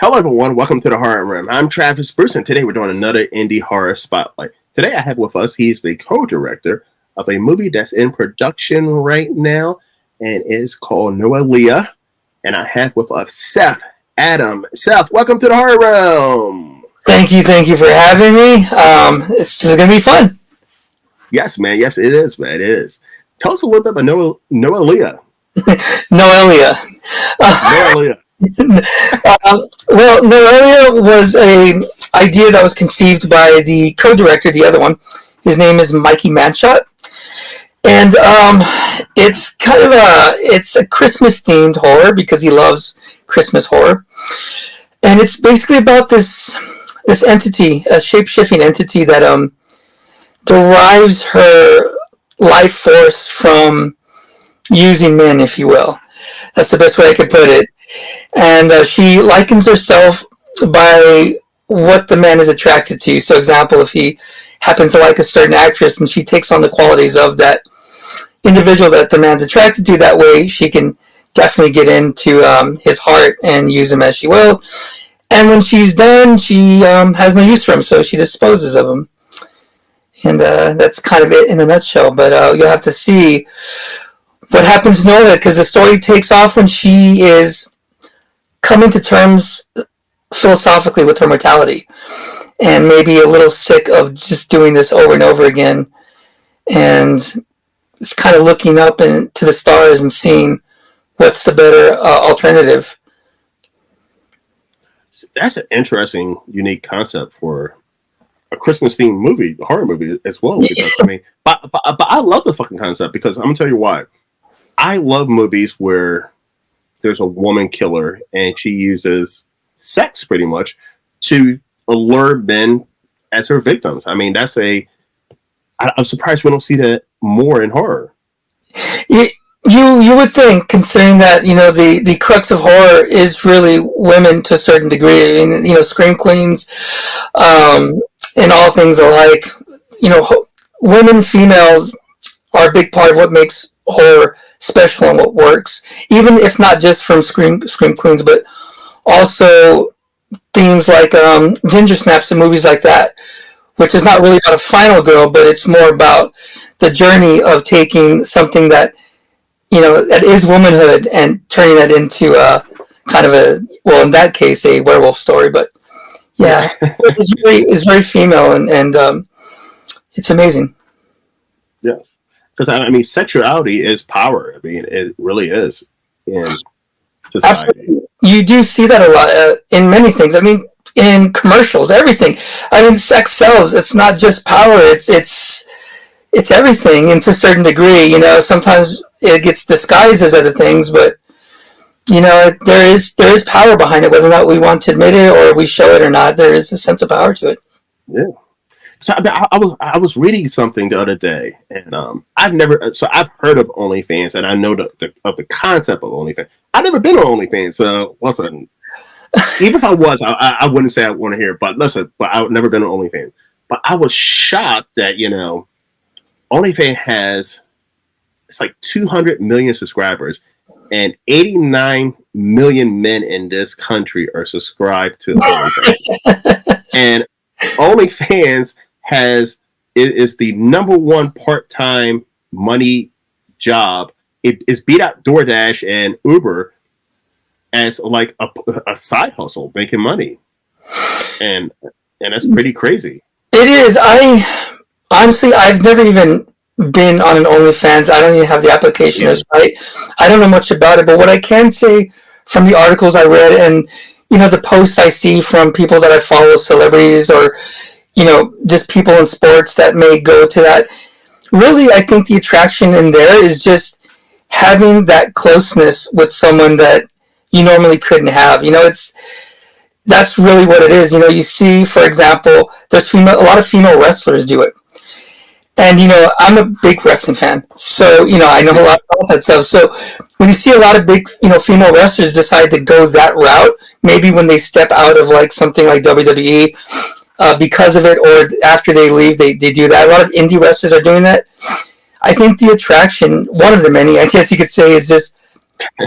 Hello, everyone. Welcome to the Horror Room. I'm Travis Bruce, and today we're doing another indie horror spotlight. Today I have with us, he's the co-director of a movie that's in production right now, and it's called NOELLIA. And I have with us Seth Adam. Seth, welcome to the Horror Room. Thank you for having me. It's just gonna be fun. Yes, man. Yes, it is, man. It is. Tell us a little bit about NOELLIA. NOELLIA. NOELLIA. Well, NOELLIA was a idea that was conceived by the co-director, the other one. His name is Mikey Manshot, and it's kind of a Christmas themed horror because he loves Christmas horror, and it's basically about this entity, a shape-shifting entity that derives her life force from using men, if you will. That's the best way I could put it. And she likens herself by what the man is attracted to. So, example, if he happens to like a certain actress, and she takes on the qualities of that individual that the man's attracted to, that way she can definitely get into his heart and use him as she will. And when she's done, she has no use for him, so she disposes of him. And that's kind of it in a nutshell. But you'll have to see what happens to Nola, because the story takes off when she is coming to terms philosophically with her mortality, and maybe a little sick of just doing this over and over again, and it's kind of looking up into the stars and seeing what's the better alternative. That's an interesting, unique concept for a Christmas themed movie, a horror movie as well. Because, I mean, but I love the fucking concept, because I'm gonna tell you why. I love movies where there's a woman killer and she uses sex pretty much to allure men as her victims. I mean, I'm surprised we don't see that more in horror. You would think, considering that, the crux of horror is really women to a certain degree. I mean, scream queens, and all things alike. Women, females are a big part of what makes horror special and what works, even if not just from scream queens, but also themes like ginger snaps and movies like that, which is not really about a final girl, but it's more about the journey of taking something that that is womanhood and turning that into a kind of in that case, a werewolf story. But yeah, it's very female, and it's amazing. Yes. Because, I mean, sexuality is power. I mean, it really is in society. Absolutely. You do see that a lot in many things. I mean, in commercials, everything. I mean, sex sells. It's not just power. It's everything, and to a certain degree. Sometimes it gets disguised as other things, but there is power behind it, whether or not we want to admit it or we show it or not. There is a sense of power to it. Yeah. So I was reading something the other day, and I've heard of OnlyFans, and I know the concept of OnlyFans. I've never been on OnlyFans, so listen, even if I was, I wouldn't say I want to hear it. But listen, I've never been on OnlyFans. But I was shocked that OnlyFans has, it's like 200 million subscribers, and 89 million men in this country are subscribed to OnlyFans, and OnlyFans is the number one part-time money job. It is beat out DoorDash and Uber as like a side hustle, making money, and that's pretty crazy. It is. I've never even been on an OnlyFans. I don't even have the application or site. I don't know much about it, but what I can say from the articles I read and the posts I see from people that I follow, celebrities, or just people in sports that may go to that. Really, I think the attraction in there is just having that closeness with someone that you normally couldn't have. That's really what it is. You see, for example, there's a lot of female wrestlers do it. And, I'm a big wrestling fan. So, I know a lot about that stuff. So when you see a lot of big, female wrestlers decide to go that route, maybe when they step out of like something like WWE, because of it, or after they leave, they do that. A lot of indie wrestlers are doing that. I think the attraction, one of the many, I guess you could say, is just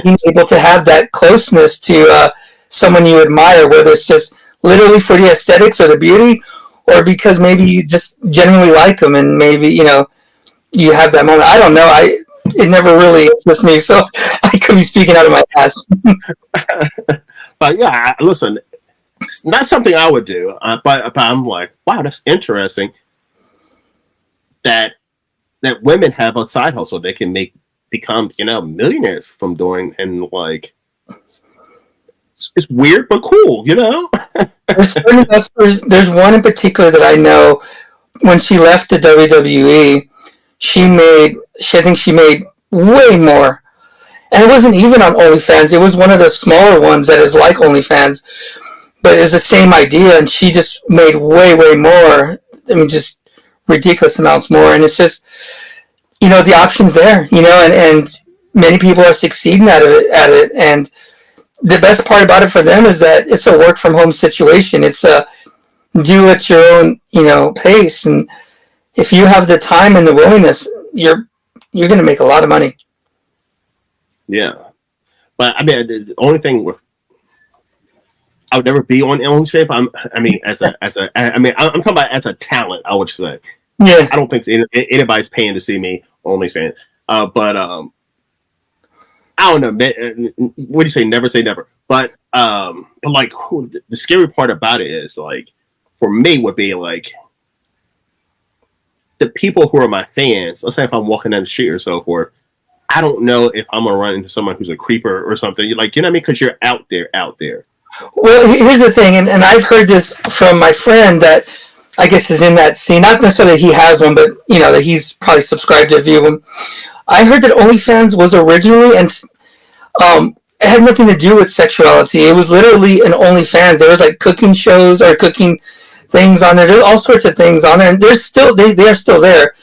being able to have that closeness to someone you admire, whether it's just literally for the aesthetics or the beauty, or because maybe you just genuinely like them and maybe, you have that moment. I don't know. It never really interests me, so I could be speaking out of my ass. But yeah, listen, it's not something I would do, but I'm like, wow, that's interesting that women have a side hustle they can become millionaires from doing, and like it's weird but cool. There's certain wrestlers. There's one in particular that I know. When she left the WWE, I think she made way more. And it wasn't even on OnlyFans. It was one of the smaller ones that is like OnlyFans. But it's the same idea, and she just made way, way more. I mean, just ridiculous amounts more. And it's just, the option's there, and many people are succeeding at it. And the best part about it for them is that it's a work from home situation. It's a do at your own, pace. And if you have the time and the willingness, you're going to make a lot of money. Yeah, but I mean, the only thing I would never be on OnlyFans. I'm talking about as a talent. I would say. Yeah, I don't think anybody's paying to see me on OnlyFans. But I don't know. What do you say? Never say never. But like the scary part about it is like for me would be like the people who are my fans. Let's say if I'm walking down the street or so forth. I don't know if I'm gonna run into someone who's a creeper or something. Like, you know what I mean? Because you're out there. Well, here's the thing, and I've heard this from my friend that I guess is in that scene. Not necessarily that he has one, but that he's probably subscribed to a few of them. I heard that OnlyFans was originally, and it had nothing to do with sexuality. It was literally an OnlyFans. There was like cooking shows or cooking things on there. There's all sorts of things on there, and they are still there.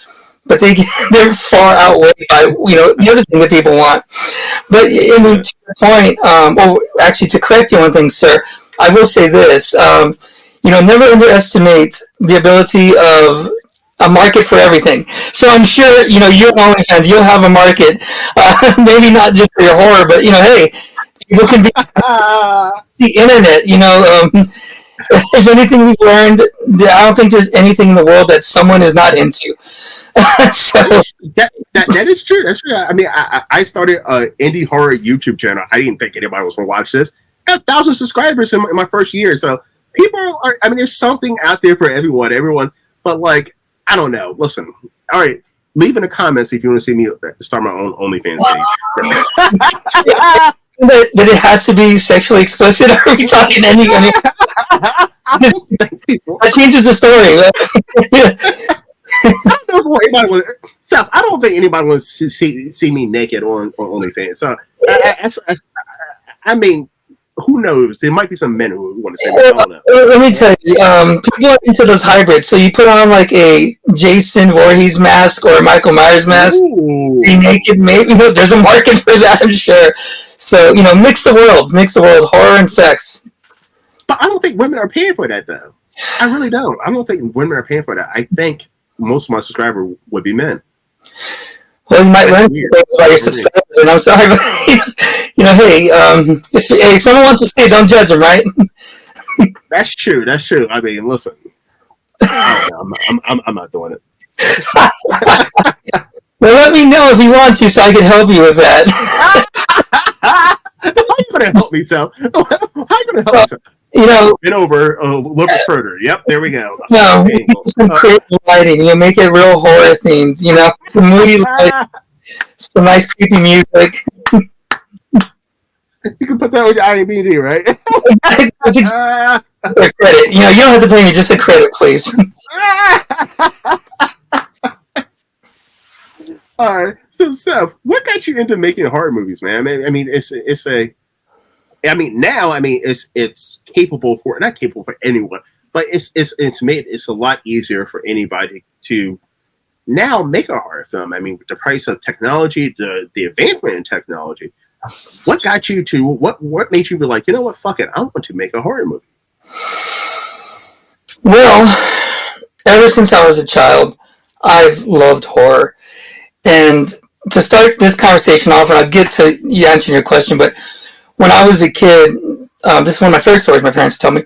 But they're far outweighed by the other thing that people want. But to your point, actually to correct you on things, sir, I will say this: never underestimate the ability of a market for everything. So I'm sure you're OnlyFans, you'll have a market, maybe not just for your horror, but hey, people can be the internet. If there's anything we've learned, I don't think there's anything in the world that someone is not into. So that is true. That's true. I mean, I started an indie horror YouTube channel. I didn't think anybody was going to watch this. I got 1,000 subscribers in my first year. So people are. I mean, there's something out there for everyone. But like, I don't know. Listen, all right. Leave in the comments if you want to see me start my own OnlyFans page. But it has to be sexually explicit. Are we talking any? That changes the story. Seth, I don't think anybody wants to see me naked on OnlyFans. So, I mean, who knows? There might be some men who want to say that. Let me tell you, people are into those hybrids. So you put on like a Jason Voorhees mask or a Michael Myers mask, be naked. Maybe there's a market for that, I'm sure. So mix the world, horror and sex. But I don't think women are paying for that, though. I really don't. I don't think women are paying for that. I think most of my subscribers would be men. Well, you might learn things by your subscribers, and I'm sorry, but hey, if someone wants to stay, don't judge them, right? That's true. I mean, listen, I'm not doing it. Well, let me know if you want to, so I can help you with that. How are you going to help me, Sal? How are you going to help me? Been over a little bit further. Yep, there we go. No, some creative lighting. Make it real horror themed. Some moody lighting, some nice creepy music. You can put that on your IMDb, right? That's exactly credit. You don't have to pay me, just a credit, please. All right. So, Seth, what got you into making horror movies, man? I mean, it's capable for not capable for anyone, but it's a lot easier for anybody to now make a horror film. I mean, with the price of technology, the advancement in technology, what got you to what made you be like, what, fuck it, I want to make a horror movie? Well, ever since I was a child, I've loved horror. And to start this conversation off, and I'll get to you answering your question, but when I was a kid, This is one of my favorite stories my parents tell me.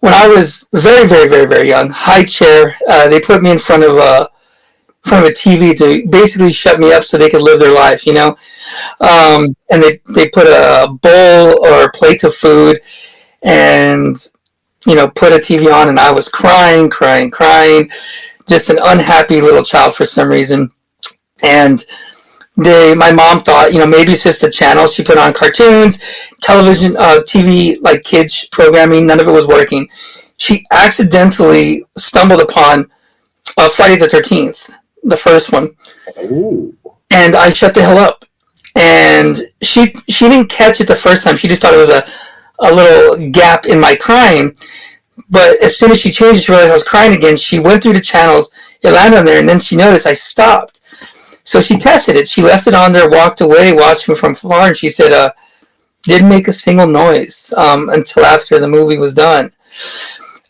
When I was very, very, very, very young, high chair, they put me in front of a TV to basically shut me up so they could live their life, you know. And they put a bowl or a plate of food and put a TV on, and I was crying, crying, crying, just an unhappy little child for some reason. And my mom thought, maybe it's just the channel. She put on cartoons, television, TV, like kids programming. None of it was working. She accidentally stumbled upon Friday the 13th, the first one. Ooh. And I shut the hell up. And she didn't catch it the first time. She just thought it was a little gap in my crying. But as soon as she changed, she realized I was crying again. She went through the channels, it landed on there, and then she noticed I stopped. So she tested it. She left it on there, walked away, watched me from far, and she said, didn't make a single noise until after the movie was done.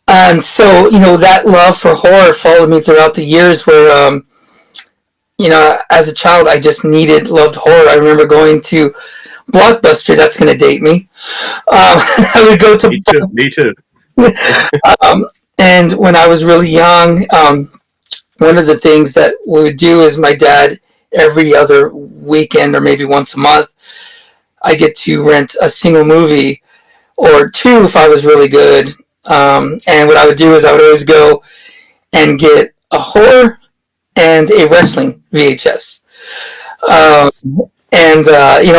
And so, that love for horror followed me throughout the years where, as a child, I just loved horror. I remember going to Blockbuster, that's going to date me. I would go to... Me too. And when I was really young, one of the things that we would do is my dad, every other weekend or maybe once a month, I get to rent a single movie or two if I was really good. And what I would do is I would always go and get a horror and a wrestling VHS.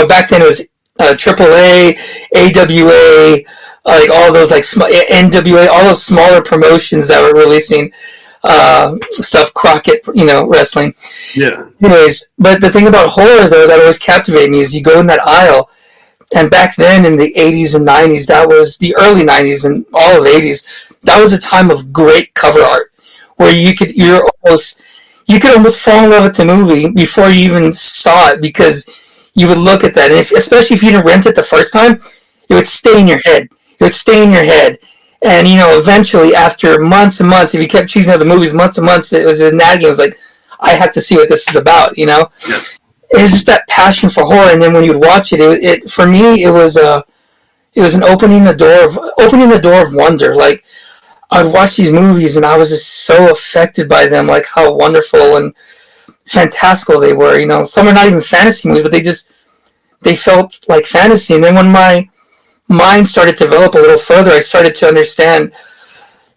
Back then it was AAA, AWA, like all those like NWA, all those smaller promotions that were releasing stuff, Crockett, wrestling. Yeah. Anyways, but the thing about horror though that always captivated me is you go in that aisle, and back then in the 80s and 90s, that was the early 90s and all of the 80s, that was a time of great cover art where you could almost fall in love with the movie before you even saw it because you would look at that, and especially if you didn't rent it the first time, it would stay in your head. It would stay in your head. And, eventually, after months and months, if you kept choosing other movies, months and months, it was a nagging. It was like, I have to see what this is about, Yeah. It was just that passion for horror. And then when you'd watch it, for me, it was an opening the door of wonder. Like, I'd watch these movies, and I was just so affected by them, like how wonderful and fantastical they were. Some are not even fantasy movies, but they felt like fantasy. And then when my mind started to develop a little further, I started to understand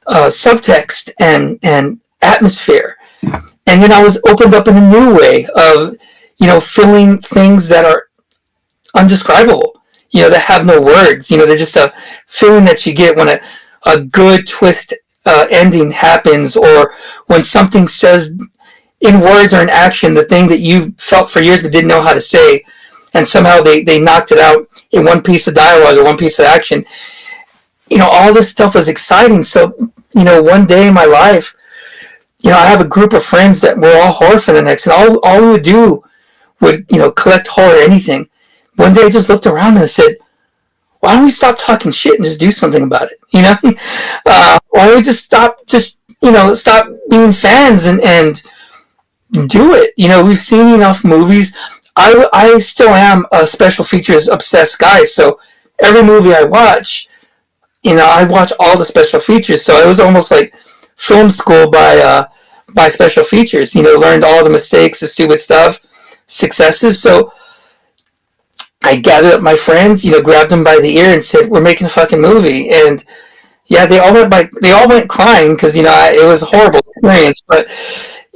subtext and atmosphere, and then I was opened up in a new way of feeling things that are undescribable, that have no words. They're just a feeling that you get when a good twist ending happens, or when something says in words or in action the thing that you felt for years but didn't know how to say, and somehow they knocked it out in one piece of dialogue or one piece of action. All this stuff was exciting. So, one day in my life, I have a group of friends that were all horror fanatics, and all we would do would, collect horror, anything. One day I just looked around and I said, why don't we stop talking shit and just do something about it? Why don't we just stop being fans and do it? We've seen enough movies. I still am a special features obsessed guy, so every movie I watch, I watch all the special features. So it was almost like film school by special features. Learned all the mistakes, the stupid stuff, successes. So I gathered up my friends, grabbed them by the ear and said, "We're making a fucking movie." And yeah, they all went crying because it was a horrible experience, but.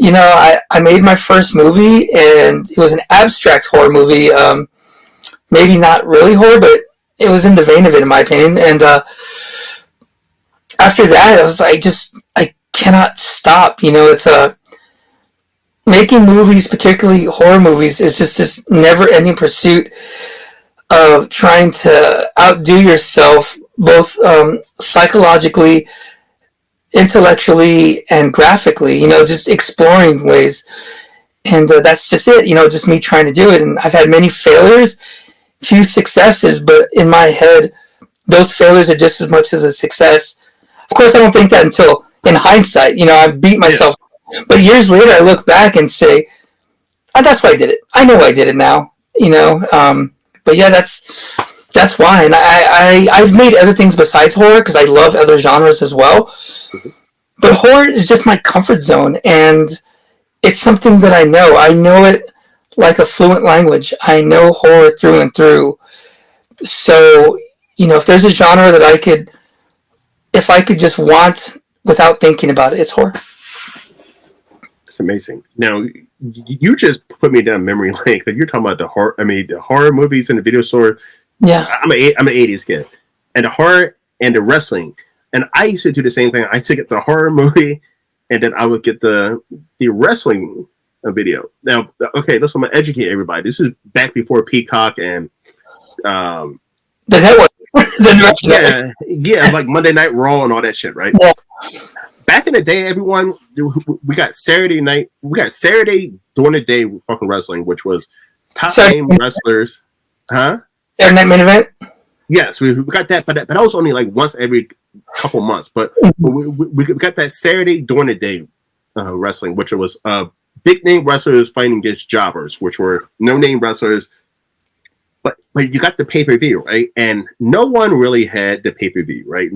I made my first movie, and it was an abstract horror movie. Maybe not really horror, but it was in the vein of it, in my opinion. And after that, I cannot stop. It's making movies, particularly horror movies, is just this never-ending pursuit of trying to outdo yourself, both psychologically, intellectually, and graphically, just exploring ways. And that's just it, just me trying to do it. And I've had many failures, few successes, but in my head, those failures are just as much as a success. Of course, I don't think that until in hindsight, I beat myself. Yeah. But years later, I look back and say, oh, that's why I did it. I know I did it now, But yeah, that's That's why, and I've made other things besides horror because I love other genres as well. Mhm. But horror is just my comfort zone, and it's something that I know. I know it like a fluent language. I know horror through and through. So, if there's a genre that if I could just want without thinking about it, it's horror. It's amazing. Now, you just put me down memory lane. You're talking about the horror. I mean, the horror movies in the video store. Yeah. I'm an '80s kid, and the horror and the wrestling. And I used to do the same thing. I took it the horror movie, and then I would get the wrestling video. Now, okay, listen, I'm gonna educate everybody. This is back before Peacock and The network. yeah, like Monday Night Raw and all that shit, right? Yeah. Back in the day, everyone, we got Saturday night. We got Saturday during the day fucking wrestling, which was top name wrestlers, huh? Saturday Night Main Event. Yes, we got that, but that was only like once every couple months. But we got that Saturday during the day wrestling, which was big name wrestlers fighting against jobbers, which were no name wrestlers. But you got the pay per view, right? And no one really had the pay per view, right?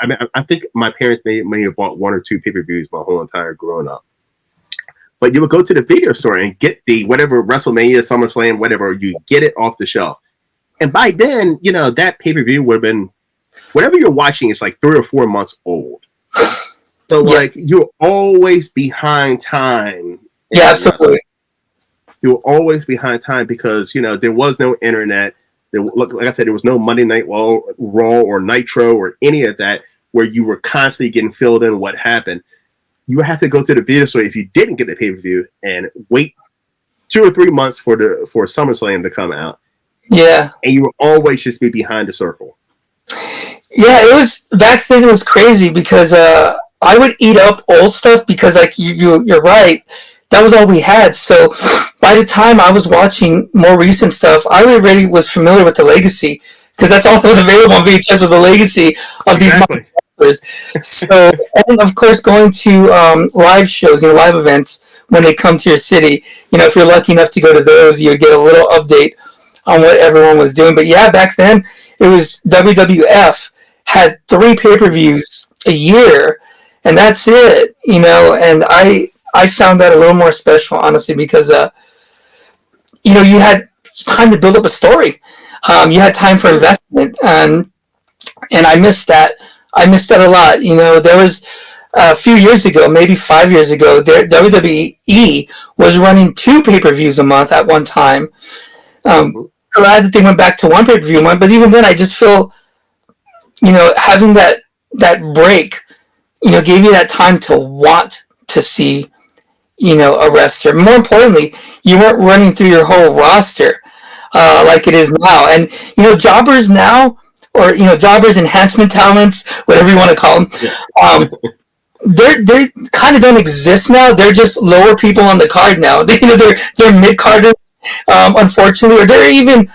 I mean, I think my parents may have bought one or two pay per views my whole entire growing up. But you would go to the video store and get the whatever WrestleMania, SummerSlam, whatever, you get it off the shelf. And by then, that pay per view would have been whatever you're watching is like 3 or 4 months old. So like you're always behind time. Yeah, absolutely. You were always behind time because there was no internet. Like I said, there was no Monday Night Raw or Nitro or any of that where you were constantly getting filled in what happened. You would have to go to the video store if you didn't get the pay per view and wait 2 or 3 months for SummerSlam to come out. Yeah, and you would always just be behind the circle. Yeah, it was back then. It was crazy because I would eat up old stuff because, like you're right, that was all we had. So by the time I was watching more recent stuff, I already was familiar with the legacy because that's all that was available on VHS was the legacy of these wrestlers. So and of course going to live shows, live events when they come to your city. If you're lucky enough to go to those, you get a little update on what everyone was doing. But yeah, back then it was WWF had 3 pay-per-views a year, and that's it. And I found that a little more special, honestly, because you had time to build up a story. You had time for investment, and I missed that. I missed that a lot. There was a few years ago, maybe 5 years ago, WWE was running 2 pay-per-views a month at one time. Glad that they went back to 1 pay-per-view a month, but even then, I just feel, having that break, gave you that time to want to see, a wrestler. More importantly, you weren't running through your whole roster like it is now. And jobbers now, or jobbers, enhancement talents, whatever you want to call them, they kind of don't exist now. They're just lower people on the card now. They're mid carders, unfortunately, or they're even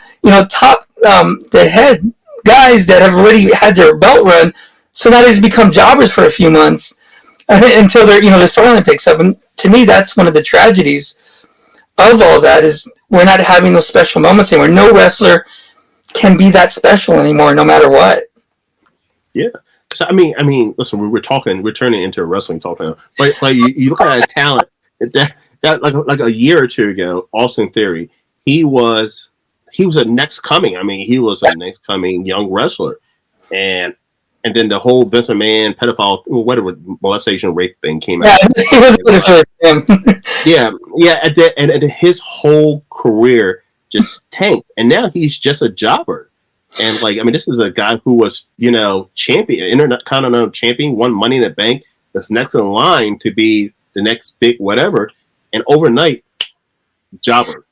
top the head guys that have already had their belt run. So now they've become jobbers for a few months until the storyline picks up. And to me, that's one of the tragedies of all that is we're not having those special moments anymore. No wrestler can be that special anymore, no matter what. Yeah, because I mean, listen, we're turning into a wrestling talk now. But you look at that talent that like a year or two ago, Austin Theory, he was a next coming. I mean, he was a next coming young wrestler, and then the whole Vince McMahon pedophile, whatever molestation rape thing came out. Yeah, it was for him. yeah, and his whole career just tanked, and now he's just a jobber. And this is a guy who was champion, intercontinental champion, won Money in the Bank, that's next in line to be the next big whatever, and overnight jobber.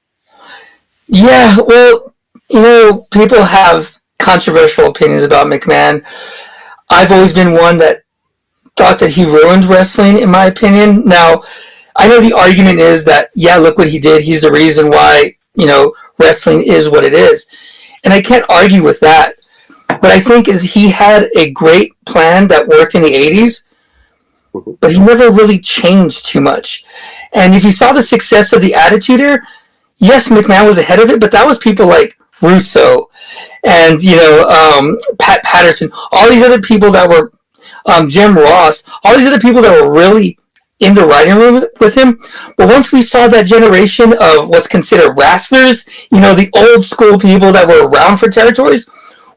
Yeah, well, people have controversial opinions about McMahon. I've always been one that thought that he ruined wrestling, in my opinion. Now, I know the argument is that, yeah, look what he did. He's the reason why, wrestling is what it is. And I can't argue with that. But I think he had a great plan that worked in the 80s, but he never really changed too much. And if you saw the success of the Attitude Era, yes, McMahon was ahead of it, but that was people like Russo, and Pat Patterson, all these other people that were Jim Ross, all these other people that were really in the writing room with him. But once we saw that generation of what's considered wrestlers, the old school people that were around for territories,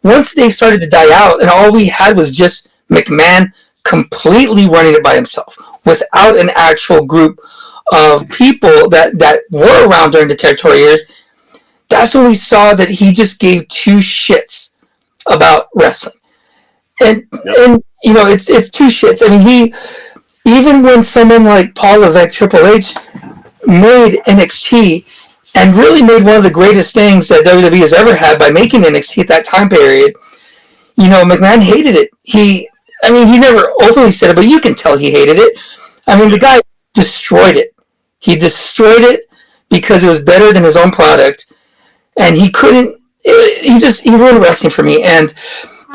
once they started to die out, and all we had was just McMahon completely running it by himself without an actual group of people that were around during the territory years, that's when we saw that he just gave two shits about wrestling. And it's two shits. I mean, he, even when someone like Paul Levesque, Triple H, made NXT and really made one of the greatest things that WWE has ever had by making NXT at that time period, McMahon hated it. He never openly said it, but you can tell he hated it. I mean, the guy destroyed it. He destroyed it because it was better than his own product, and he couldn't. He ruined wrestling for me. And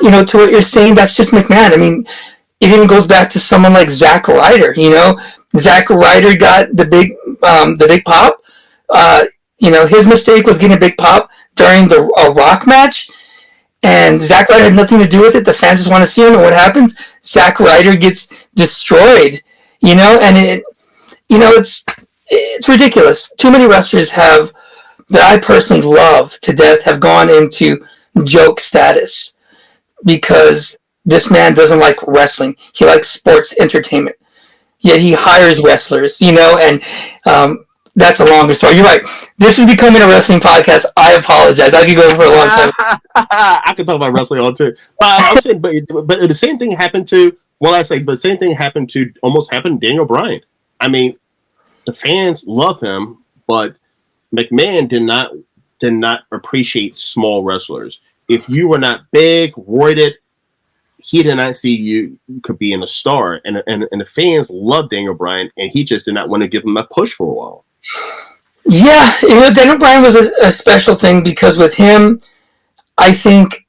to what you're saying, that's just McMahon. I mean, it even goes back to someone like Zack Ryder. Zack Ryder got the big pop. His mistake was getting a big pop during the Rock match, and Zack Ryder had nothing to do with it. The fans just want to see him, and what happens? Zack Ryder gets destroyed. And it's ridiculous. Too many wrestlers that I personally love to death have gone into joke status because this man doesn't like wrestling. He likes sports entertainment. Yet he hires wrestlers, and that's a longer story. You're right. This is becoming a wrestling podcast. I apologize. I could go for a long time. I could talk about wrestling all too. I'm saying, but the same thing happened to. The same thing happened to Daniel Bryan. I mean, the fans love him, but McMahon did not appreciate small wrestlers. If you were not big, roided, he did not see you could be in a star. And the fans loved Daniel Bryan, and he just did not want to give him a push for a while. Yeah, Daniel Bryan was a special thing because with him, I think,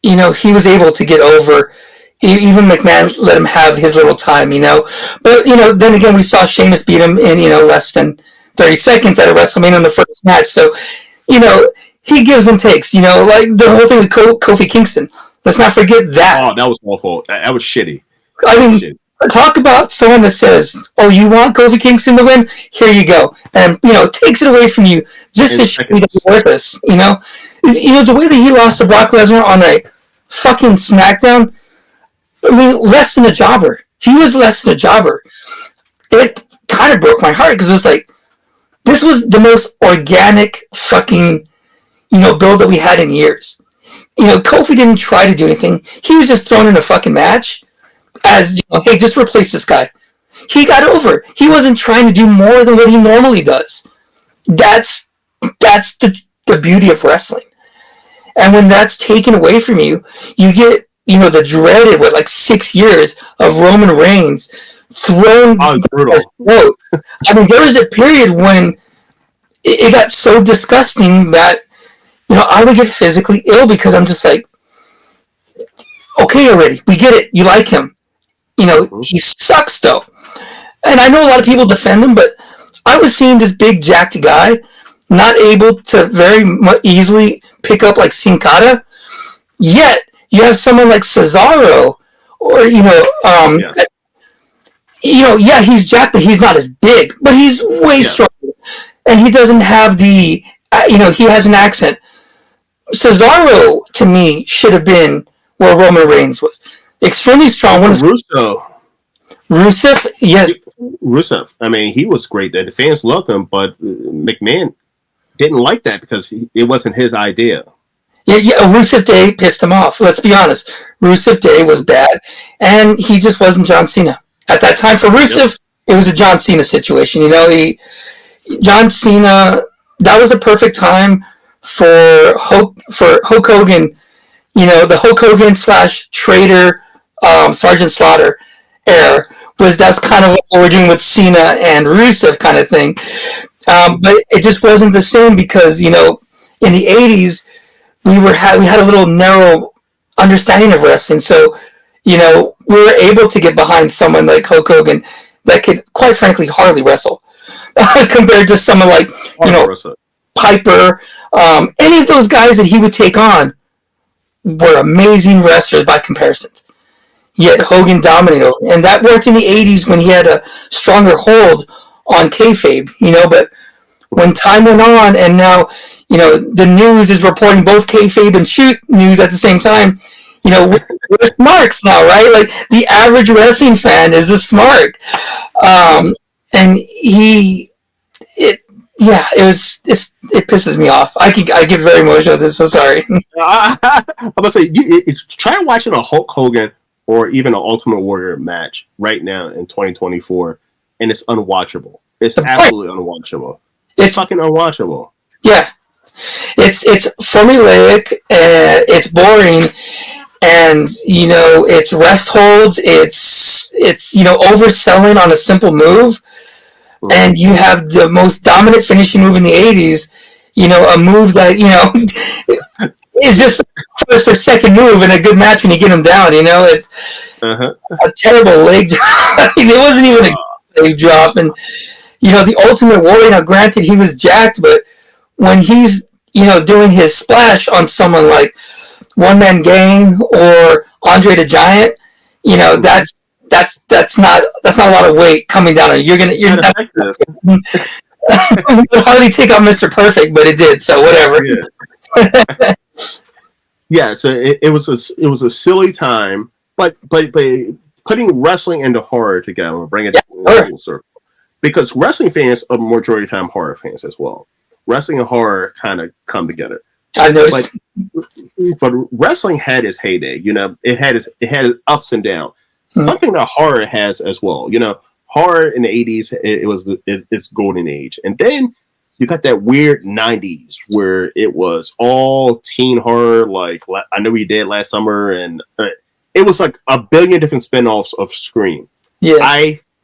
he was able to get over. Even McMahon let him have his little time, But, then again, we saw Sheamus beat him in, less than 30 seconds at a WrestleMania in the first match. So, he gives and takes, like the whole thing with Kofi Kingston. Let's not forget that. Oh, that was awful. That was shitty. Talk about someone that says, "Oh, you want Kofi Kingston to win? Here you go," and takes it away from you just to show you that you're worth this. The way that he lost to Brock Lesnar on a fucking SmackDown. I mean, less than a jobber. He was less than a jobber. It kind of broke my heart because it was like, this was the most organic fucking, build that we had in years. Kofi didn't try to do anything. He was just thrown in a fucking match as, hey, just replace this guy. He got over. He wasn't trying to do more than what he normally does. That's the beauty of wrestling. And when that's taken away from you, you get, the dreaded, 6 years of Roman Reigns thrown. Oh, brutal. I mean, there was a period when it got so disgusting that, I would get physically ill because I'm just like, okay, already, we get it. You like him. He sucks though. And I know a lot of people defend him, but I was seeing this big jacked guy not able to very easily pick up like Sin Cara. Yet you have someone like Cesaro, or he's jacked, but he's not as big, but he's way stronger, and he doesn't have the, he has an accent. Cesaro to me should have been where Roman Reigns was. Extremely strong. Rusev, yes. Rusev. I mean, he was great. The fans loved him, but McMahon didn't like that because it wasn't his idea. Yeah, Rusev Day pissed him off. Let's be honest. Rusev Day was bad, and he just wasn't John Cena. At that time for Rusev, It was a John Cena situation. John Cena, that was a perfect time for Hulk Hogan, the Hulk Hogan / Trader Sergeant Slaughter era. That's kind of what we're doing with Cena and Rusev kind of thing. But it just wasn't the same because, in the 80s, we had a little narrow understanding of wrestling. So, we were able to get behind someone like Hulk Hogan that could, quite frankly, hardly wrestle compared to someone like, Piper, Any of those guys that he would take on were amazing wrestlers by comparisons. Yet Hogan dominated, and that worked in the '80s when he had a stronger hold on kayfabe, But when time went on, and now the news is reporting both kayfabe and shoot news at the same time. We're smarks now, right? Like the average wrestling fan is a smark, and it pisses me off. I get very emotional. This, so sorry. I'm gonna say, try watching a Hulk Hogan or even an Ultimate Warrior match right now in 2024, and it's unwatchable. It's absolutely unwatchable. It's fucking unwatchable. Yeah, it's formulaic. It's boring, and it's rest holds. It's overselling on a simple move. And you have the most dominant finishing move in the '80s. A move that is just first or second move in a good match when you get him down. It's a terrible leg drop. I mean, it wasn't even a leg drop. And the Ultimate Warrior. Now, granted, he was jacked, but when he's doing his splash on someone like One Man Gang or Andre the Giant, that's not a lot of weight coming down on you. You're not hardly take out Mr. Perfect, but it did, so whatever. Yeah. Yeah, so it was a silly time, but putting wrestling and horror together and bring it full circle, because wrestling fans are majority of the time horror fans as well. Wrestling and horror kind of come together. I noticed, but wrestling had its heyday. It had its ups and downs. Something that horror has as well. Horror in the '80s, it was its golden age, and then you got that weird '90s where it was all teen horror. Like I Know What You Did Last Summer, and it was like a billion different spinoffs of Scream. Yeah,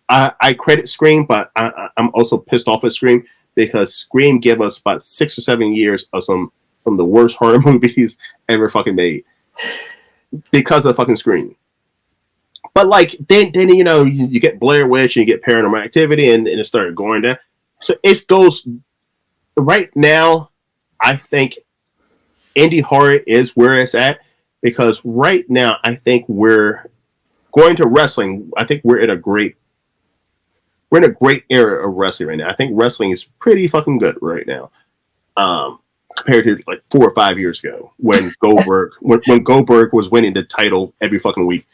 I credit Scream, but I'm also pissed off at Scream because Scream gave us about 6 or 7 years of some of the worst horror movies ever fucking made because of fucking Scream. But like then you get Blair Witch and you get Paranormal Activity and it started going down. So it goes right now. I think indie horror is where it's at because right now I think we're going to wrestling. I think we're in a great era of wrestling right now. I think wrestling is pretty fucking good right now, compared to like 4 or 5 years ago when Goldberg was winning the title every fucking week.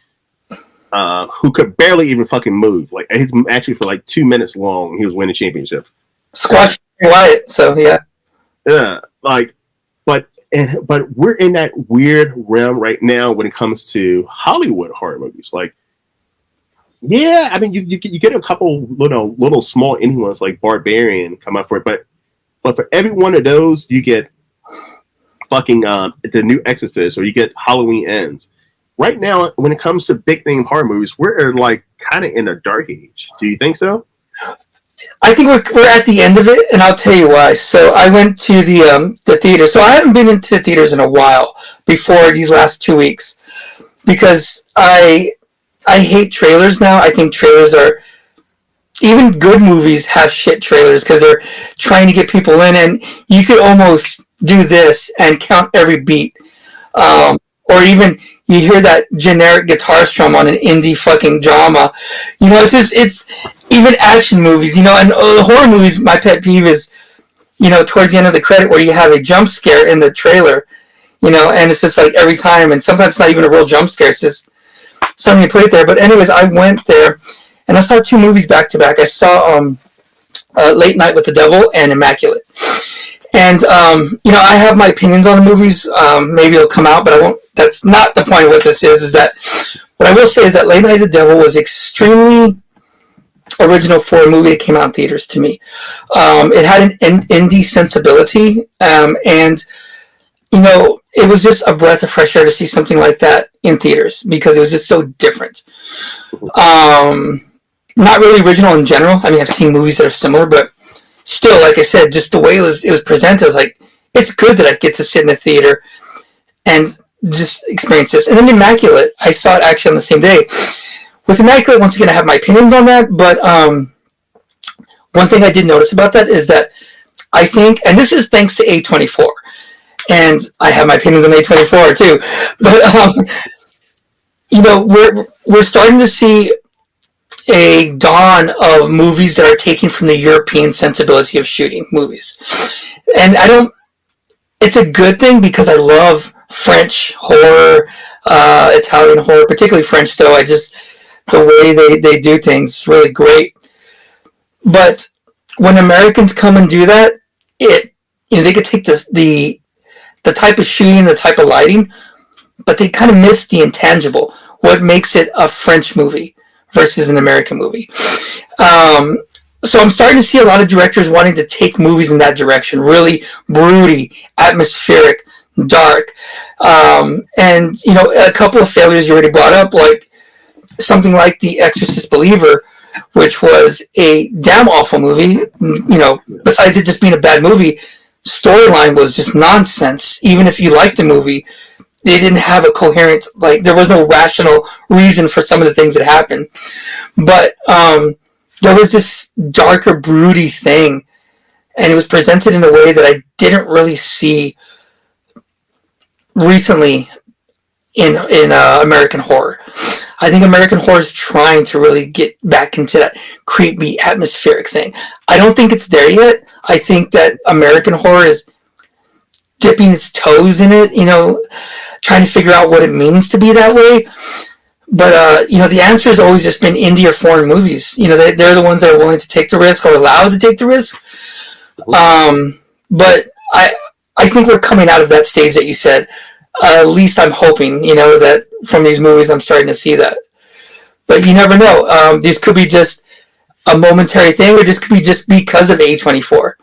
Who could barely even fucking move. Like he's actually for like 2 minutes long. He was winning championships. Squash Wyatt. So yeah. Yeah, but we're in that weird realm right now when it comes to Hollywood horror movies. Like, yeah, I mean you get a couple little small indie ones like Barbarian come out for it, but for every one of those you get fucking the new Exorcist or you get Halloween Ends. Right now, when it comes to big name horror movies, we're like kind of in a dark age. Do you think so? I think we're at the end of it, and I'll tell you why. So I went to the theater. So I haven't been into the theaters in a while before these last 2 weeks because I hate trailers now. I think trailers are even good movies have shit trailers because they're trying to get people in, and you could almost do this and count every beat. Or even you hear that generic guitar strum on an indie fucking drama. It's even action movies, and horror movies, my pet peeve is, towards the end of the credit where you have a jump scare in the trailer, and it's just like every time, and sometimes it's not even a real jump scare, it's just something you put it there. But anyways, I went there, and I saw 2 movies back to back. I saw Late Night with the Devil and Immaculate. And, I have my opinions on the movies. Maybe it'll come out, but I won't. That's not the point of what this is that what I will say is that Late Night of the Devil was extremely original for a movie that came out in theaters to me. It had an indie sensibility, and, it was just a breath of fresh air to see something like that in theaters because it was just so different. Not really original in general. I mean, I've seen movies that are similar, but still, like I said, just the way it was presented, I was like, it's good that I get to sit in the theater and just experience this. And then Immaculate, I saw it actually on the same day. With Immaculate, once again, I have my opinions on that, but one thing I did notice about that is that I think, and this is thanks to A24, and I have my opinions on A24 too. But we're starting to see a dawn of movies that are taken from the European sensibility of shooting movies, and I don't. It's a good thing because I love French horror, Italian horror, particularly French. Though the way they do things is really great. But when Americans come and do that, they could take the type of shooting, the type of lighting, but they kind of miss the intangible. What makes it a French movie versus an American movie? So I'm starting to see a lot of directors wanting to take movies in that direction, really broody, atmospheric, dark, and a couple of failures you already brought up, like something like The Exorcist Believer, which was a damn awful movie. Besides it just being a bad movie, storyline was just nonsense. Even if you liked the movie, they didn't have a coherent, there was no rational reason for some of the things that happened. But there was this darker, broody thing, and it was presented in a way that I didn't really see recently in American horror. I think American horror is trying to really get back into that creepy, atmospheric thing. I don't think it's there yet. I think that American horror is dipping its toes in it, trying to figure out what it means to be that way. But, the answer has always just been indie or foreign movies. They're the ones that are willing to take the risk or allowed to take the risk. But I think we're coming out of that stage that you said. At least I'm hoping, that from these movies I'm starting to see that. But you never know. This could be just a momentary thing, or this could be just because of A24.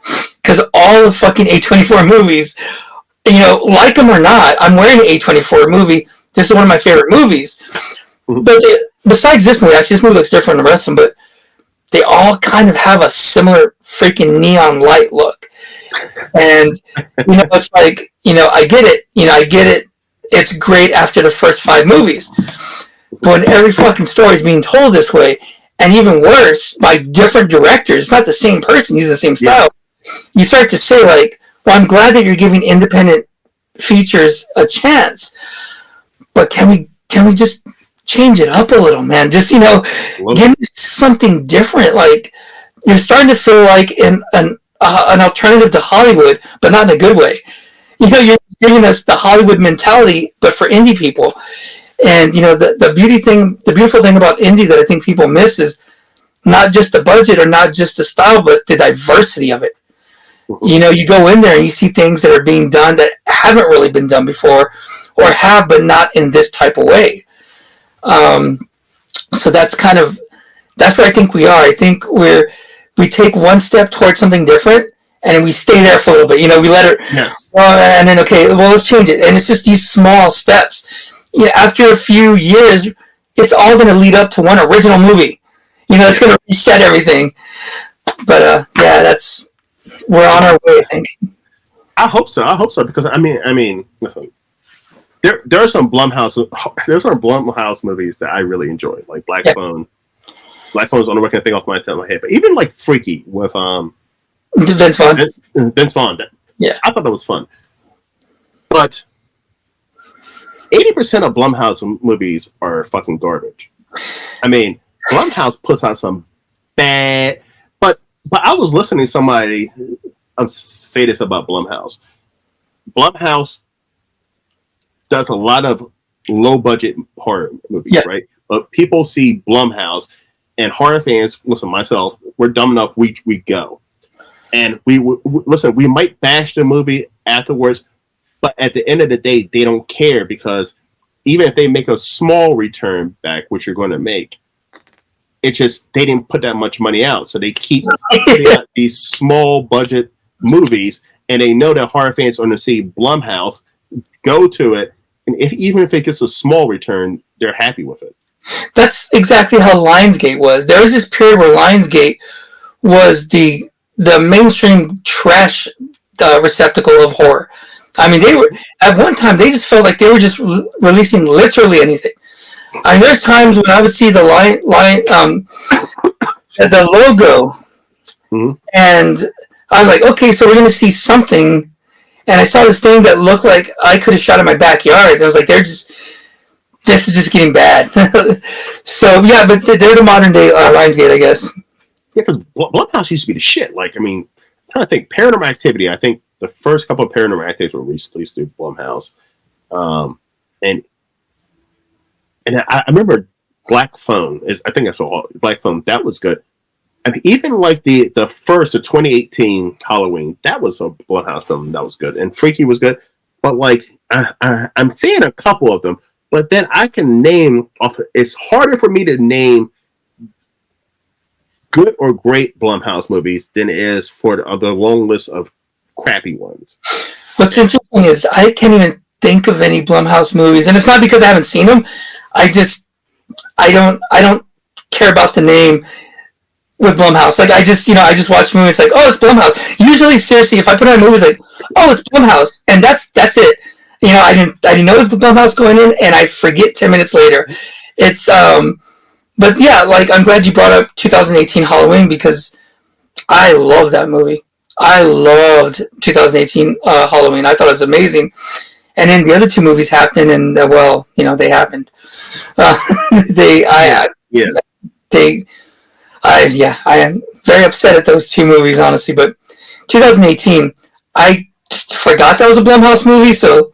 Because all the fucking A24 movies, like them or not, I'm wearing an A24 movie. This is one of my favorite movies. But besides this movie, actually, this movie looks different than the rest of them, but they all kind of have a similar freaking neon light look. And, it's like, I get it. It's great after the first 5 movies. But when every fucking story is being told this way, and even worse, by different directors, it's not the same person using the same style, you start to say, well, I'm glad that you're giving independent features a chance, but can we just change it up a little, man? Just, give me something different. You're starting to feel like an alternative to Hollywood, but not in a good way. You're giving us the Hollywood mentality, but for indie people. And, the beautiful thing about indie that I think people miss is not just the budget or not just the style, but the diversity of it. You go in there and you see things that are being done that haven't really been done before, or have, but not in this type of way. So that's where I think we are. I think we take one step towards something different, and we stay there for a little bit. We let it, and then, okay, well, let's change it. And it's just these small steps. After a few years, it's all going to lead up to one original movie. It's going to reset everything. But we're on our way, I think. I hope so because I mean, listen, there are some Blumhouse movies that I really enjoy, like Black Phone. Black Phone is the only one I can think off my head, but even like Freaky with Vince Vaughn. Vince Vaughn. Yeah, I thought that was fun. But 80% of Blumhouse movies are fucking garbage. I mean, Blumhouse puts out some bad. But I was listening to somebody say this about Blumhouse. Blumhouse does a lot of low budget horror movies, right? But people see Blumhouse, and horror fans, listen, myself, we're dumb enough, we go. And listen, we might bash the movie afterwards, but at the end of the day, they don't care, because even if they make a small return back, which you're going to make, it's just they didn't put that much money out. So they keep putting out these small budget movies, and they know that horror fans are going to see Blumhouse, go to it, and even if it gets a small return, they're happy with it. That's exactly how Lionsgate was. There was this period where Lionsgate was the mainstream trash receptacle of horror. I mean, they were at one time, they just felt like they were just releasing literally anything. I mean, there's times when I would see the logo, and I was like, okay, so we're going to see something, and I saw this thing that looked like I could have shot in my backyard. And I was like, this is just getting bad. So yeah, but they're the modern day Lionsgate, I guess. Yeah, because Blumhouse used to be the shit. Like, I mean, I'm trying to think. Paranormal Activity. I think the first couple of Paranormal Activities were released through Blumhouse, and I remember Black Phone. I think that's what Black Phone. That was good. I mean, even like the 2018 Halloween, that was a Blumhouse film that was good, and Freaky was good. But like, I'm seeing a couple of them, but then I can name off. It's harder for me to name good or great Blumhouse movies than it is for the long list of crappy ones. What's interesting is I can't even think of any Blumhouse movies, and it's not because I haven't seen them. I don't care about the name with Blumhouse. Like I just watch movies like, oh, it's Blumhouse. Usually, seriously, if I put on a movie, it's like, oh, it's Blumhouse, and that's it. I didn't notice the Blumhouse going in, and I forget 10 minutes later. It's but yeah, like I'm glad you brought up 2018 Halloween because I love that movie. I loved 2018 Halloween. I thought it was amazing. And then the other two movies happened, and well, they happened. Uh, they, I, Yeah. I am very upset at those two movies, honestly. But 2018, I forgot that was a Blumhouse movie, so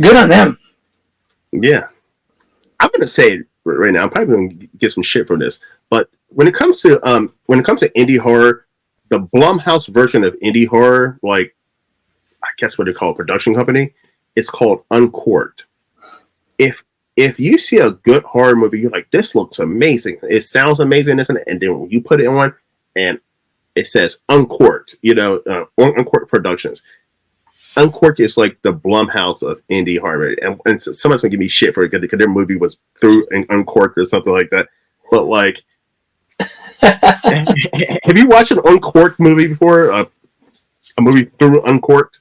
good on them. Yeah. I'm gonna say right now, I'm probably gonna get some shit for this, but when it comes to indie horror, the Blumhouse version of indie horror, like I guess what they call a production company, it's called Uncorked. If you see a good horror movie, you're like, this looks amazing. It sounds amazing, isn't it? And then when you put it on and it says Uncorked, Uncorked Productions. Uncorked is like the Blumhouse of indie horror. And someone's going to give me shit for it because their movie was through Uncorked or something like that. But like, have you watched an Uncorked movie before? A movie through Uncorked?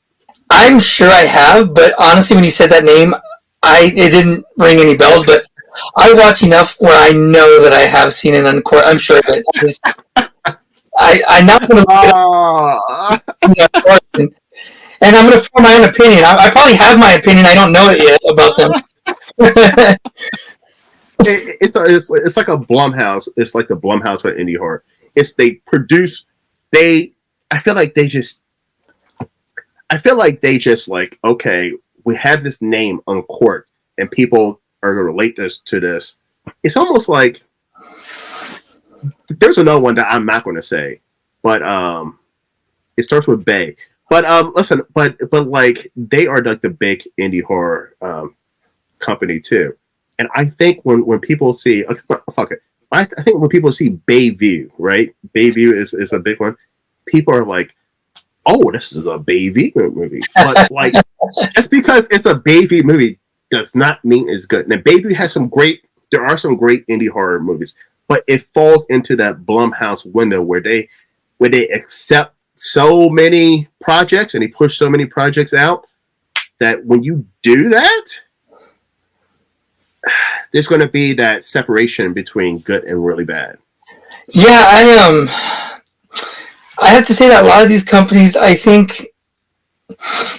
I'm sure I have, but honestly, when you said that name, it didn't ring any bells. But I watch enough where I know that I have seen it Uncorked. I'm sure of it. I'm not going to look it up. And I'm going to form my own opinion. I probably have my opinion. I don't know it yet about them. It's like a Blumhouse. It's like the Blumhouse for indie horror. I feel like they just like, okay, we have this name Uncorked, and people are going to relate to this. It's almost like there's another one that I'm not going to say, but it starts with Bay. But listen, but like they are like the big indie horror company too, and I think when people see, fuck it, I think when people see Bayview, right? Bayview is a big one. People are like, oh, this is a Bayview movie, but like just because it's a Bayview movie does not mean it's good. Now Bayview has there are some great indie horror movies, but it falls into that Blumhouse window where they accept so many projects and they push so many projects out that when you do that, there's going to be that separation between good and really bad. Yeah, I have to say that a lot of these companies, I think,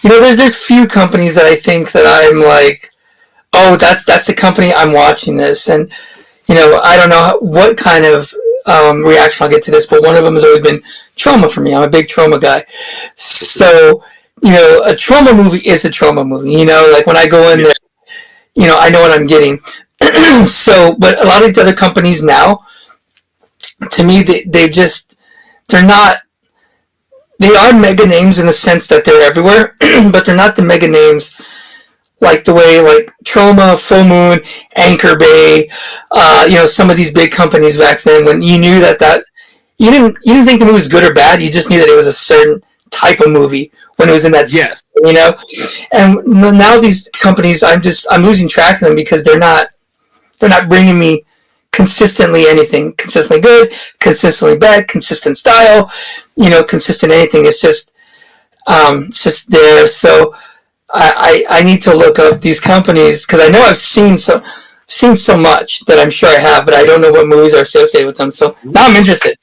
there's few companies that I think that I'm like, oh, that's the company I'm watching this, and I don't know what kind of reaction I'll get to this, but one of them has always been trauma for me. I'm a big trauma guy. So, a trauma movie is a trauma movie. Like when I go in there, I know what I'm getting. So, but a lot of these other companies now, to me, they are mega names in the sense that they're everywhere, but they're not the mega names like the way like Troma, Full Moon, Anchor Bay, some of these big companies back then when you knew that you didn't think the movie was good or bad, you just knew that it was a certain type of movie when it was in that yes. And now these companies I'm losing track of them because they're not bringing me consistently anything, consistently good, consistently bad, consistent style, consistent anything. It's just there. So I need to look up these companies because I know I've seen so much that I'm sure I have, but I don't know what movies are associated with them. So now I'm interested.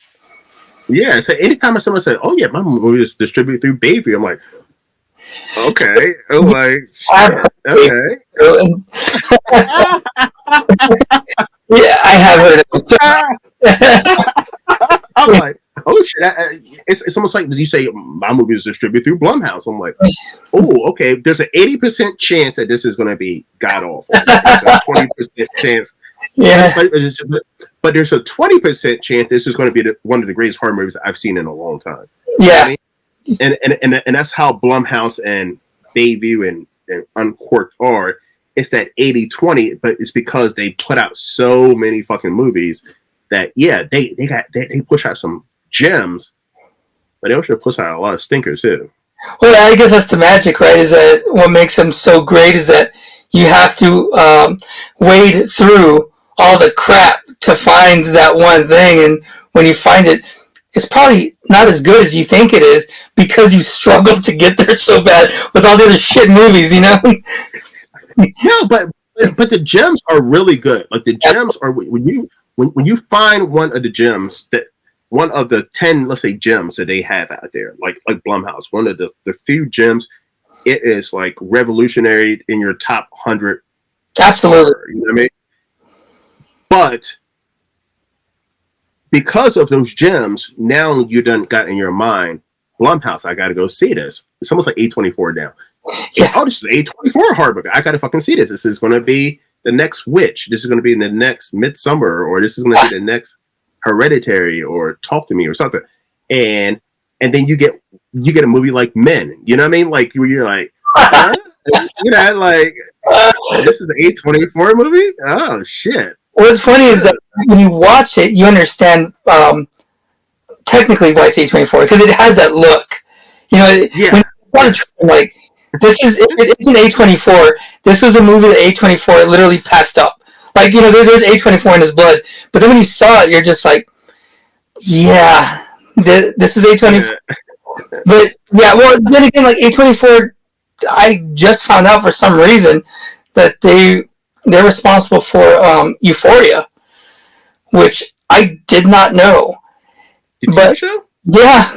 Yeah, so anytime someone said, "Oh yeah, my movie is distributed through Bayview," I'm like, Okay. Oh my shit. Absolutely. Okay. Yeah, I have heard of it. I'm like, oh shit! It's almost like you say my movie is distributed through Blumhouse. I'm like, oh, okay. There's an 80% chance that this is going to be god awful. There's a 20% chance, Yeah, but there's a 20% chance this is going to be one of the greatest horror movies I've seen in a long time. You know what I yeah, mean? And that's how Blumhouse and Bayview and Uncorked are. It's that 80-20, but it's because they put out so many fucking movies that they push out some gems, but they also push out a lot of stinkers too. well, I guess that's the magic, right? Is that what makes them so great is that you have to wade through all the crap to find that one thing, and when you find it, it's probably not as good as you think it is because you struggled to get there so bad with all the other shit movies, you know? No, but the gems are really good. Like the gems are when you find one of the gems that one of the 10, let's say, gems that they have out there, like Blumhouse, one of the few gems, it is like revolutionary in your top 100 Absolutely. horror. You know what I mean? But because of those gems, now you done got in your mind, Blumhouse, I got to go see this. It's almost like A24 now. Yeah. Oh, this is A24 horror movie. I got to fucking see this. This is going to be the next Witch. This is going to be in the next Midsummer, or this is going to be the next Hereditary, or Talk to Me, or something. And then you get a movie like Men. You know what I mean? Like you're like, huh? You know, like this is an A24 movie. Oh shit! What's funny is that when you watch it, you understand technically why it's A24 because it has that look. You know, Yeah. when you watch it, like this is if it isn't A24, this was a movie that A24 literally passed up. Like you know, there's A24 in his blood, but then when you saw it, you're just like, yeah, this is A24. Yeah. But yeah, well, then again, like A24, I just found out for some reason that they're responsible for Euphoria, which I did not know. The TV But show? yeah,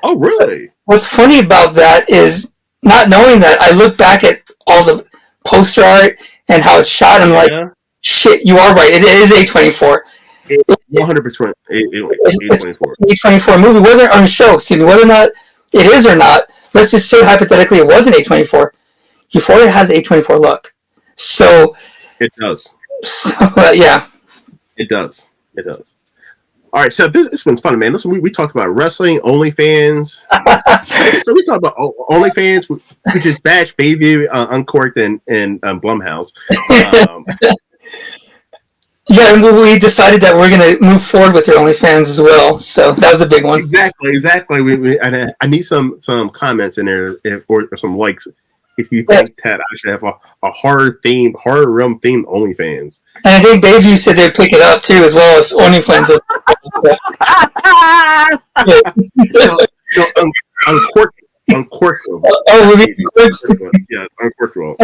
Oh, really? what's funny about that is not knowing that. I look back at all the poster art and how it's shot, and I'm like, shit, you are right. It is A24. 100% It's A24. A24 movie, whether on a show, excuse me, whether or not it is or not. Let's just say hypothetically it was an A24. Euphoria has A24 look. So It does. Yeah. It does. It does. All right, so this one's fun, man. Listen, we talked about wrestling, OnlyFans. So we talked about OnlyFans, which is Batch, Bayview, Uncorked, and Blumhouse. Yeah, and we decided that we're going to move forward with your OnlyFans as well. So that was a big one. Exactly. I need some comments in there or some likes if you think that I should have a horror realm themed OnlyFans. And I think Bayview said they'd pick it up too as well if OnlyFans is. So Uncorked. Oh, yeah, Uncorked.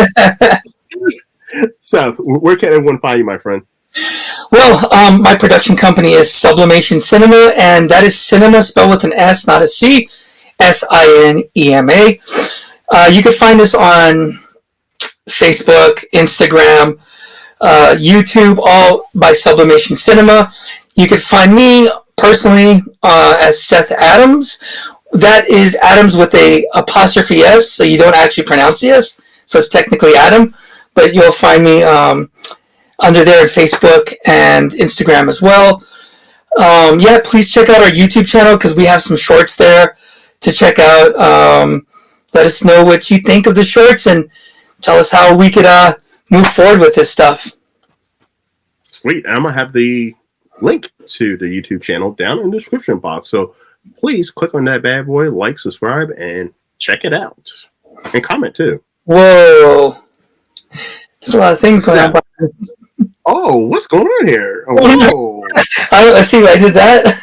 So, where can everyone find you, my friend? Well, my production company is Sublimation Cinema, and that is cinema spelled with an S, not a C. SINEMA. You can find us on Facebook, Instagram, YouTube, all by Sublimation Cinema. You can find me personally as Seth Adams. That is Adams with a apostrophe S, so you don't actually pronounce the S. So it's technically Adam, but you'll find me under there on Facebook and Instagram as well. Yeah, please check out our YouTube channel because we have some shorts there to check out. Let us know what you think of the shorts and tell us how we could move forward with this stuff. Sweet. I'm going to have the link to the YouTube channel down in the description box. So please click on that bad boy, like, subscribe, and check it out. And comment too. Whoa. There's a lot of things going on. Oh, what's going on here? Oh, whoa. I see why I did that.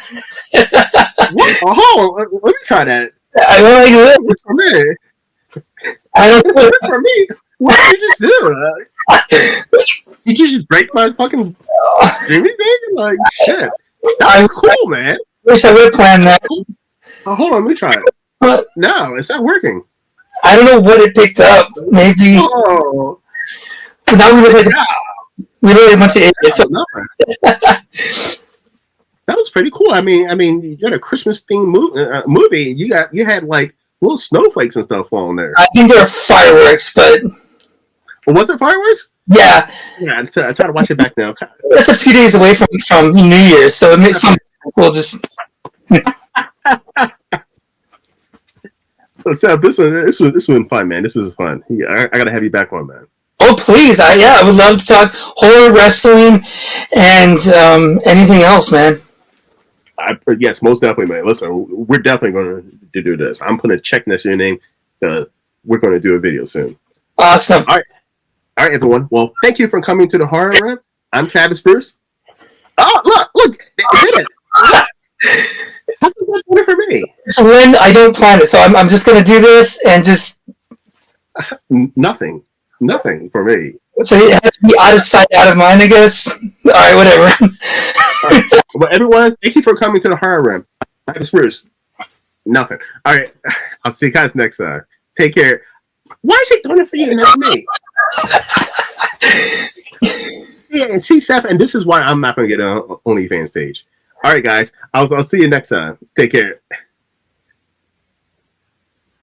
What? Oh, let me try that. I don't like What's for me? I don't What's for me? What did you just do? Did you just break my fucking streaming thing? Like, shit. That's cool, man. Wish I would plan that. Oh, hold on, let me try it. What? No, it's not working. I don't know what it picked up. Maybe Oh, now we look like a bunch of idiots. So, no. That was pretty cool. I mean, you got a Christmas themed movie. You had like little snowflakes and stuff on there. I think they're fireworks, but Was it fireworks? yeah, Yeah, I try to watch it back now. that's a few days away from New Year's, so it makes some people just. So this one fun, man. This is fun. Yeah, I gotta have you back on, man. Oh please, I would love to talk horror, wrestling, and anything else, man. Yes, most definitely, man. Listen, we're definitely going to do this. I'm putting a check next to your name. We're going to do a video soon. Awesome. All right, everyone. Well, thank you for coming to the Horror Rant. I'm Travis Bruce. Oh, look, they did it. How did that do it for me? So when I don't plan it, so I'm just gonna do this and just. Nothing for me. So it has to be out of sight, out of mind, I guess. All right, whatever. All right. Well, everyone, thank you for coming to the Horror Rant. Travis Bruce. Nothing. All right, I'll see you guys next time. Take care. Why is he doing it for you and not me? Yeah, and see, Seth, and this is why I'm not going to get an OnlyFans page. All right, guys. I'll see you next time. Take care.